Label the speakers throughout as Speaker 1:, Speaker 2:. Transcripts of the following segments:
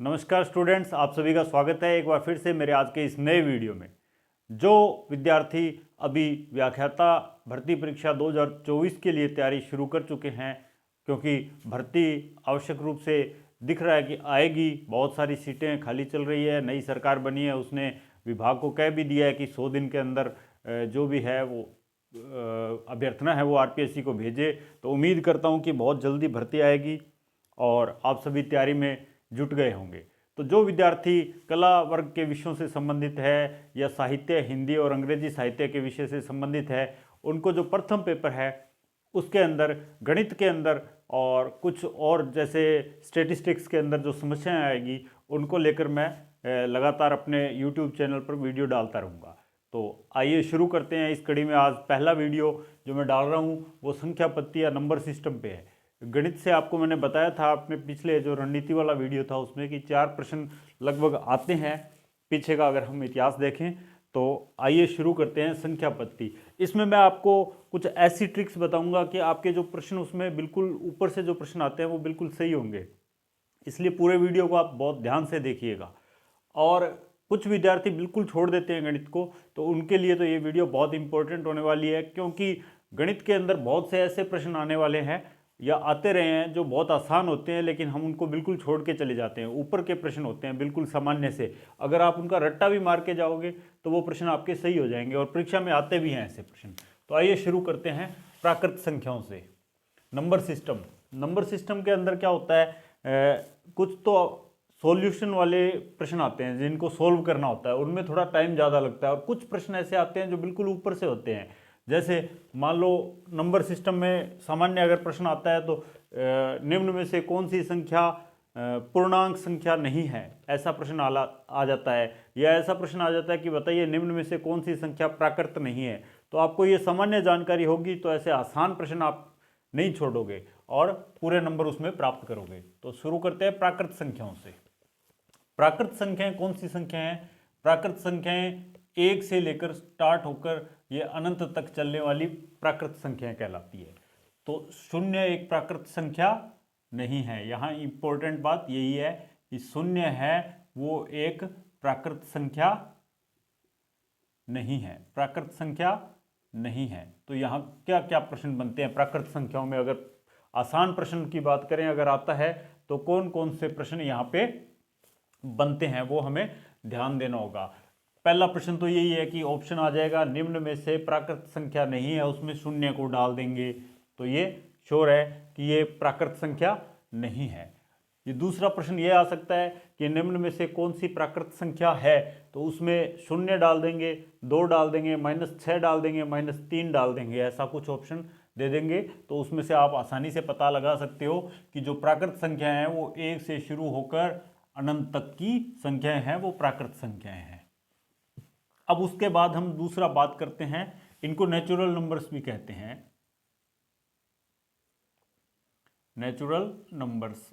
Speaker 1: नमस्कार स्टूडेंट्स, आप सभी का स्वागत है एक बार फिर से मेरे आज के इस नए वीडियो में। जो विद्यार्थी अभी व्याख्याता भर्ती परीक्षा 2024 के लिए तैयारी शुरू कर चुके हैं, क्योंकि भर्ती आवश्यक रूप से दिख रहा है कि आएगी, बहुत सारी सीटें खाली चल रही है, नई सरकार बनी है, उसने विभाग को कह भी दिया है कि 100 दिन के अंदर जो भी है वो अभ्यर्थना है वो आरपीएससी को भेजे। तो उम्मीद करता हूँ कि बहुत जल्दी भर्ती आएगी और आप सभी तैयारी में जुट गए होंगे। तो जो विद्यार्थी कला वर्ग के विषयों से संबंधित है या साहित्य, हिंदी और अंग्रेजी साहित्य के विषय से संबंधित है, उनको जो प्रथम पेपर है उसके अंदर गणित के अंदर और कुछ और जैसे स्टैटिस्टिक्स के अंदर जो समस्याएं आएगी उनको लेकर मैं लगातार अपने यूट्यूब चैनल पर वीडियो डालता रहूँगा। तो आइए शुरू करते हैं इस कड़ी में। आज पहला वीडियो जो मैं डाल रहा हूँ वो संख्या पत्ती या नंबर सिस्टम पे है। गणित से आपको मैंने बताया था अपने पिछले जो रणनीति वाला वीडियो था उसमें कि 4 प्रश्न लगभग आते हैं पीछे का, अगर हम इतिहास देखें तो। आइए शुरू करते हैं संख्या पत्ती। इसमें मैं आपको कुछ ऐसी ट्रिक्स बताऊंगा कि आपके जो प्रश्न उसमें बिल्कुल ऊपर से जो प्रश्न आते हैं वो बिल्कुल सही होंगे, इसलिए पूरे वीडियो को आप बहुत ध्यान से देखिएगा। और कुछ विद्यार्थी बिल्कुल छोड़ देते हैं गणित को, तो उनके लिए तो ये वीडियो बहुत इंपॉर्टेंट होने वाली है, क्योंकि गणित के अंदर बहुत से ऐसे प्रश्न आने वाले हैं या आते रहे हैं जो बहुत आसान होते हैं, लेकिन हम उनको बिल्कुल छोड़ के चले जाते हैं। ऊपर के प्रश्न होते हैं बिल्कुल सामान्य से, अगर आप उनका रट्टा भी मार के जाओगे तो वो प्रश्न आपके सही हो जाएंगे और परीक्षा में आते भी हैं ऐसे प्रश्न। तो आइए शुरू करते हैं प्राकृत संख्याओं से। Number system. नंबर सिस्टम के अंदर क्या होता है, कुछ तो सॉल्यूशन वाले प्रश्न आते हैं जिनको सोल्व करना होता है, उनमें थोड़ा टाइम ज़्यादा लगता है। और कुछ प्रश्न ऐसे आते हैं जो बिल्कुल ऊपर से होते हैं, जैसे मान लो नंबर सिस्टम में सामान्य अगर प्रश्न आता है तो निम्न में से कौन सी संख्या पूर्णांक संख्या नहीं है, ऐसा प्रश्न आ जाता है। या ऐसा प्रश्न आ जाता है कि बताइए निम्न में से कौन सी संख्या प्राकृत नहीं है। तो आपको ये सामान्य जानकारी होगी तो ऐसे आसान प्रश्न आप नहीं छोड़ोगे और पूरे नंबर उसमें प्राप्त करोगे। तो शुरू करते हैं प्राकृत संख्याओं से। प्राकृत संख्याएं कौन सी संख्याएं हैं? प्राकृत संख्याएं 1 से लेकर स्टार्ट होकर ये अनंत तक चलने वाली प्राकृत संख्याएं कहलाती है। तो 0 एक प्राकृत संख्या नहीं है। यहाँ इंपॉर्टेंट बात यही है कि 0 है वो एक प्राकृत संख्या नहीं है, प्राकृत संख्या नहीं है। तो यहाँ क्या क्या प्रश्न बनते हैं प्राकृत संख्याओं में? अगर आसान प्रश्न की बात करें, अगर आता है तो कौन कौन से प्रश्न यहाँ पे बनते हैं वो हमें ध्यान देना होगा। पहला प्रश्न तो यही है कि ऑप्शन आ जाएगा निम्न में से प्राकृत संख्या नहीं है, उसमें 0 को डाल देंगे तो ये श्योर है कि ये प्राकृत संख्या नहीं है। ये दूसरा प्रश्न ये आ सकता है कि निम्न में से कौन सी प्राकृत संख्या है, तो उसमें 0 डाल देंगे, 2 डाल देंगे, -6 डाल देंगे, -3 डाल देंगे, ऐसा कुछ ऑप्शन दे देंगे। तो उसमें से आप आसानी से पता लगा सकते हो कि जो प्राकृत संख्या है वो 1 से शुरू होकर अनंत तक की संख्याएं हैं वो प्राकृत संख्याएं हैं। अब उसके बाद हम दूसरा बात करते हैं, इनको नेचुरल नंबर्स भी कहते हैं, नेचुरल नंबर्स,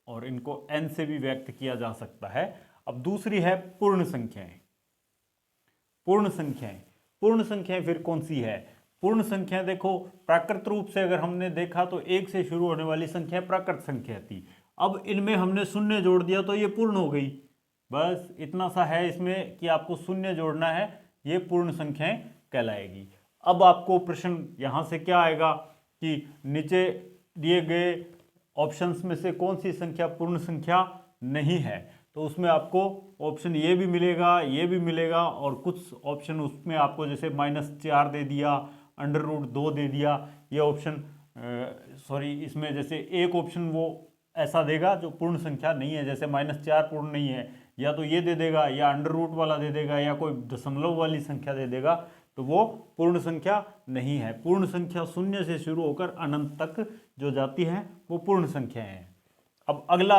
Speaker 1: और इनको n से भी व्यक्त किया जा सकता है। अब दूसरी है पूर्ण संख्याएं। पूर्ण संख्याएं, पूर्ण संख्याएं फिर कौन सी है? पूर्ण संख्या देखो, प्राकृत रूप से अगर हमने देखा तो 1 से शुरू होने वाली संख्या प्राकृत संख्या थी। अब इनमें हमने 0 जोड़ दिया तो ये पूर्ण हो गई। बस इतना सा है इसमें कि आपको 0 जोड़ना है, ये पूर्ण संख्याएं कहलाएगी। अब आपको प्रश्न यहाँ से क्या आएगा कि नीचे दिए गए ऑप्शंस में से कौन सी संख्या पूर्ण संख्या नहीं है, तो उसमें आपको ऑप्शन ये भी मिलेगा, ये भी मिलेगा, और कुछ ऑप्शन उसमें आपको जैसे -4 दे दिया, √2 दे दिया, ये ऑप्शन इसमें जैसे एक ऑप्शन वो ऐसा देगा जो पूर्ण संख्या नहीं है, जैसे -4 पूर्ण नहीं है, या तो ये दे देगा, या अंडर वाला दे देगा, या कोई दशमलव वाली संख्या दे देगा, तो वो पूर्ण संख्या नहीं है। पूर्ण संख्या 0 से शुरू होकर अनंत तक जो जाती है वो पूर्ण संख्या है। अब अगला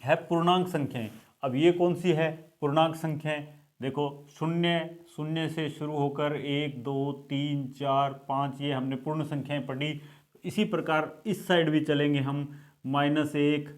Speaker 1: है पूर्णांक संख्याएं। अब ये कौन सी है पूर्णांक संख्याएं? देखो 0 से शुरू होकर 1, 2, 3, 4, 5, ये हमने पूर्ण संख्याएं पढ़ी। इसी प्रकार इस साइड भी चलेंगे हम, -1,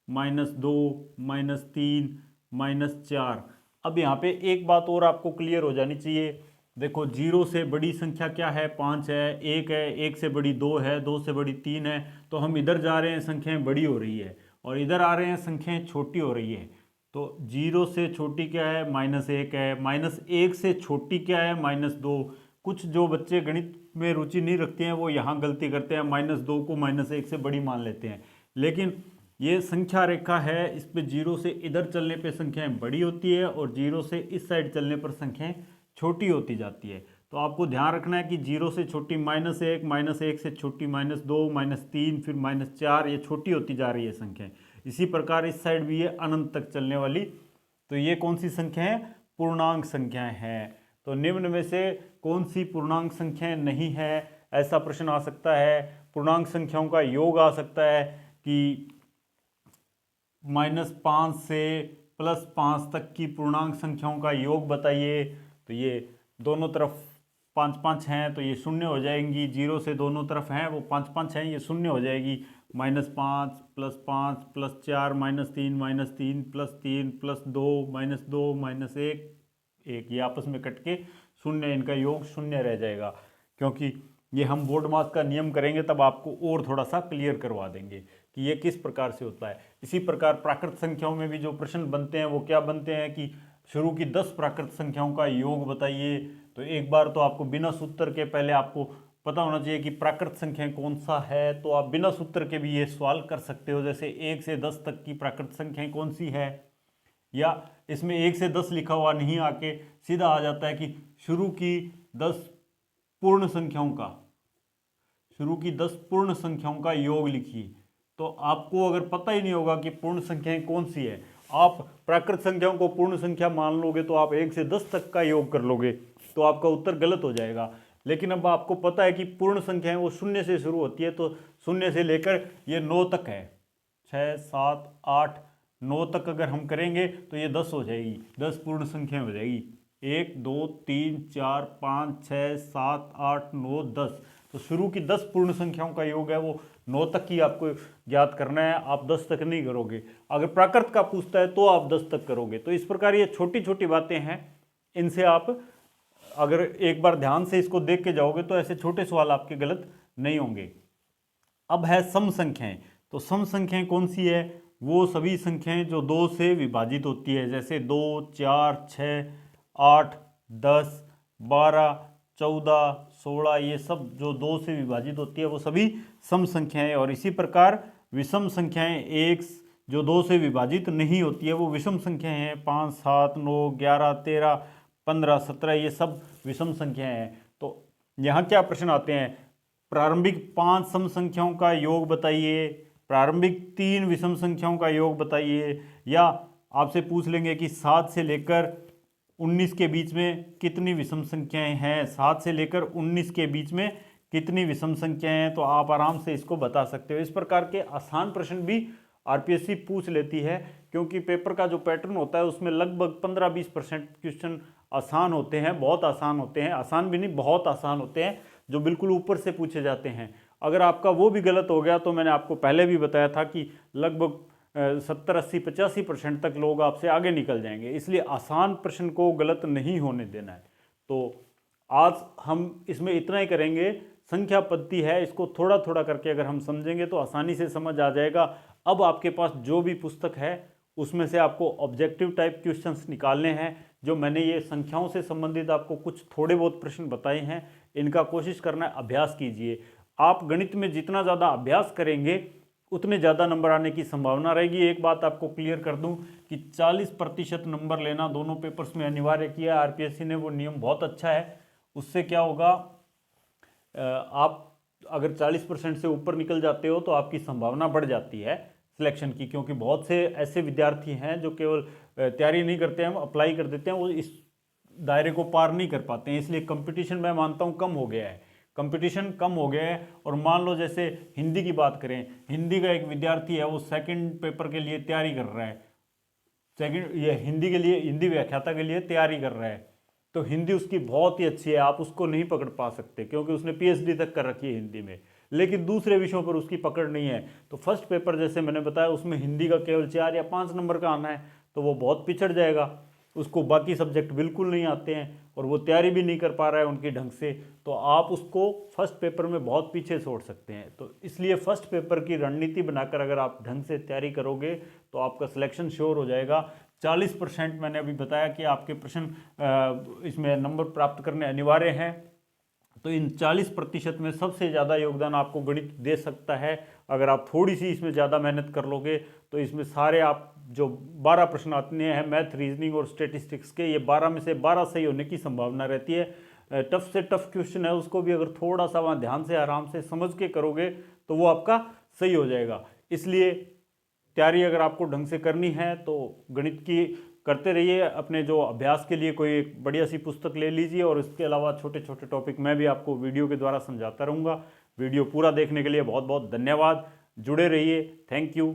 Speaker 1: -2, -3, -4। अब यहाँ पे एक बात और आपको क्लियर हो जानी चाहिए। देखो 0 से बड़ी संख्या क्या है? 5 है, 1 है, 1 से बड़ी 2 है, 2 से बड़ी 3 है, तो हम इधर जा रहे हैं, संख्याएं बड़ी हो रही है। और इधर आ रहे हैं संख्याएं छोटी हो रही है, तो 0 से छोटी क्या है -1 है, -1 से छोटी क्या है -2। कुछ जो बच्चे गणित में रुचि नहीं रखते हैं वो यहाँ गलती करते हैं, -2 को -1 से बड़ी मान लेते हैं, लेकिन ये संख्या रेखा है, इस पे 0 से इधर चलने पे संख्याएं बड़ी होती है और 0 से इस साइड चलने पर संख्याएं छोटी होती जाती है। तो आपको ध्यान रखना है कि 0 से छोटी -1, -1 से छोटी -2, -3, फिर -4, ये छोटी होती जा रही है संख्याएं। इसी प्रकार इस साइड भी ये अनंत तक चलने वाली, तो ये कौन सी संख्या है, पूर्णांक संख्याएं हैं। तो निम्न में से कौन सी पूर्णांक संख्याएं नहीं है, ऐसा प्रश्न आ सकता है। पूर्णांक संख्याओं का योग आ सकता है कि -5 से +5 तक की पूर्णांक संख्याओं का योग बताइए। तो ये दोनों तरफ 5 हैं तो ये शून्य हो जाएंगी, 0 से दोनों तरफ हैं वो 5 हैं, ये शून्य हो जाएगी। -5 +5 +4 -3 -3 +3 +2 -2 -1 1, ये आपस में कट के शून्य, इनका योग शून्य रह जाएगा। क्योंकि ये हम बोर्ड मास का नियम करेंगे तब आपको और थोड़ा सा क्लियर करवा देंगे कि ये किस प्रकार से होता है। इसी प्रकार प्राकृत संख्याओं में भी जो प्रश्न बनते हैं वो क्या बनते हैं कि शुरू की 10 प्राकृत संख्याओं का योग बताइए। तो एक बार तो आपको बिना सूत्र के पहले आपको पता होना चाहिए कि प्राकृत संख्या कौन सा है, तो आप बिना सूत्र के भी ये सवाल कर सकते हो। जैसे 1 से 10 तक की प्राकृत संख्याएं कौन सी है, या इसमें 1 से 10 लिखा हुआ नहीं आके सीधा आ जाता है कि शुरू की 10 पूर्ण संख्याओं का, शुरू की 10 पूर्ण संख्याओं का योग लिखिए। तो आपको अगर पता ही नहीं होगा कि पूर्ण संख्याएं कौन सी है, आप प्राकृत संख्याओं को पूर्ण संख्या मान लोगे तो आप 1 से 10 तक का योग कर लोगे, तो आपका उत्तर गलत हो जाएगा। लेकिन अब आपको पता है कि पूर्ण संख्याएं वो शून्य से शुरू होती है, तो शून्य से लेकर ये 9 तक है, 6 7 8 9 तक अगर हम करेंगे तो ये 10 हो जाएगी, 10 पूर्ण संख्या हो जाएगी। 1 2 3 4 5 6 7 8 9 10, तो शुरू की 10 पूर्ण संख्याओं का योग है वो 9 तक ही आपको ज्ञात करना है, आप 10 तक नहीं करोगे। अगर प्राकृत का पूछता है तो आप 10 तक करोगे। तो इस प्रकार ये छोटी छोटी बातें हैं, इनसे आप अगर एक बार ध्यान से इसको देख के जाओगे तो ऐसे छोटे सवाल आपके गलत नहीं होंगे। अब है सम संख्याएं। तो सम संख्याएं कौन सी है, वो सभी संख्याएं जो 2 से विभाजित होती है, जैसे 2 4 6 8 10 12 14 16, ये सब जो 2 से विभाजित होती है वो सभी सम संख्याएं। और इसी प्रकार विषम संख्याएं, 1 जो 2 से विभाजित नहीं होती है वो विषम संख्याएं हैं, 5 7 9 11 13 15 17, ये सब विषम संख्याएं हैं। तो यहाँ क्या प्रश्न आते हैं, प्रारंभिक 5 सम संख्याओं का योग बताइए, प्रारंभिक 3 विषम संख्याओं का योग बताइए, या आपसे पूछ लेंगे कि 7 से लेकर 19 के बीच में कितनी विषम संख्याएं हैं, 7 से लेकर 19 के बीच में कितनी विषम संख्याएं हैं, तो आप आराम से इसको बता सकते हो। इस प्रकार के आसान प्रश्न भी आरपीएससी पूछ लेती है, क्योंकि पेपर का जो पैटर्न होता है उसमें लगभग 15-20% क्वेश्चन आसान होते हैं, बहुत आसान होते हैं, आसान भी नहीं बहुत आसान होते हैं, जो बिल्कुल ऊपर से पूछे जाते हैं। अगर आपका वो भी गलत हो गया तो मैंने आपको पहले भी बताया था कि लगभग 70-80-85% तक लोग आपसे आगे निकल जाएंगे, इसलिए आसान प्रश्न को गलत नहीं होने देना है। तो आज हम इसमें इतना ही करेंगे, संख्या पद्धति है, इसको थोड़ा थोड़ा करके अगर हम समझेंगे तो आसानी से समझ आ जाएगा। अब आपके पास जो भी पुस्तक है उसमें से आपको ऑब्जेक्टिव टाइप क्वेश्चंस निकालने हैं। जो मैंने ये संख्याओं से संबंधित आपको कुछ थोड़े बहुत प्रश्न बताए हैं, इनका कोशिश करना है, अभ्यास कीजिए। आप गणित में जितना ज़्यादा अभ्यास करेंगे उतने ज़्यादा नंबर आने की संभावना रहेगी। एक बात आपको क्लियर कर दूं कि 40% नंबर लेना दोनों पेपर्स में अनिवार्य किया है आरपीएससी ने, वो नियम बहुत अच्छा है। उससे क्या होगा, आप अगर 40% से ऊपर निकल जाते हो तो आपकी संभावना बढ़ जाती है सिलेक्शन की, क्योंकि बहुत से ऐसे विद्यार्थी हैं जो केवल तैयारी नहीं करते हैं, अप्लाई कर देते हैं, वो इस दायरे को पार नहीं कर पाते हैं। इसलिए कंपटीशन मैं मानता हूँ कम हो गया है, कंपटीशन कम हो गया है। और मान लो जैसे हिंदी की बात करें, हिंदी का एक विद्यार्थी है, वो सेकंड पेपर के लिए तैयारी कर रहा है, सेकंड ये हिंदी के लिए, हिंदी व्याख्याता के लिए तैयारी कर रहा है, तो हिंदी उसकी बहुत ही अच्छी है, आप उसको नहीं पकड़ पा सकते क्योंकि उसने पीएचडी तक कर रखी है हिंदी में, लेकिन दूसरे विषयों पर उसकी पकड़ नहीं है। तो फर्स्ट पेपर जैसे मैंने बताया उसमें हिंदी का केवल 4 या 5 नंबर का आना है, तो वो बहुत पिछड़ जाएगा। उसको बाकी सब्जेक्ट बिल्कुल नहीं आते हैं और वो तैयारी भी नहीं कर पा रहा है उनकी ढंग से, तो आप उसको फर्स्ट पेपर में बहुत पीछे छोड़ सकते हैं। तो इसलिए फर्स्ट पेपर की रणनीति बनाकर अगर आप ढंग से तैयारी करोगे तो आपका सिलेक्शन श्योर हो जाएगा। 40% मैंने अभी बताया कि आपके प्रश्न इसमें नंबर प्राप्त करने अनिवार्य हैं, तो इन 40% में सबसे ज़्यादा योगदान आपको गणित दे सकता है। अगर आप थोड़ी सी इसमें ज़्यादा मेहनत कर लोगे तो इसमें सारे आप जो 12 प्रश्न आते हैं मैथ, रीजनिंग और स्टेटिस्टिक्स के, ये 12 में से 12 सही होने की संभावना रहती है। टफ से टफ क्वेश्चन है, उसको भी अगर थोड़ा सा वहाँ ध्यान से आराम से समझ के करोगे तो वो आपका सही हो जाएगा। इसलिए तैयारी अगर आपको ढंग से करनी है तो गणित की करते रहिए। अपने जो अभ्यास के लिए कोई एक बढ़िया सी पुस्तक ले लीजिए और इसके अलावा छोटे छोटे टॉपिक मैं भी आपको वीडियो के द्वारा समझाता रहूँगा। वीडियो पूरा देखने के लिए बहुत बहुत धन्यवाद। जुड़े रहिए। Thank you.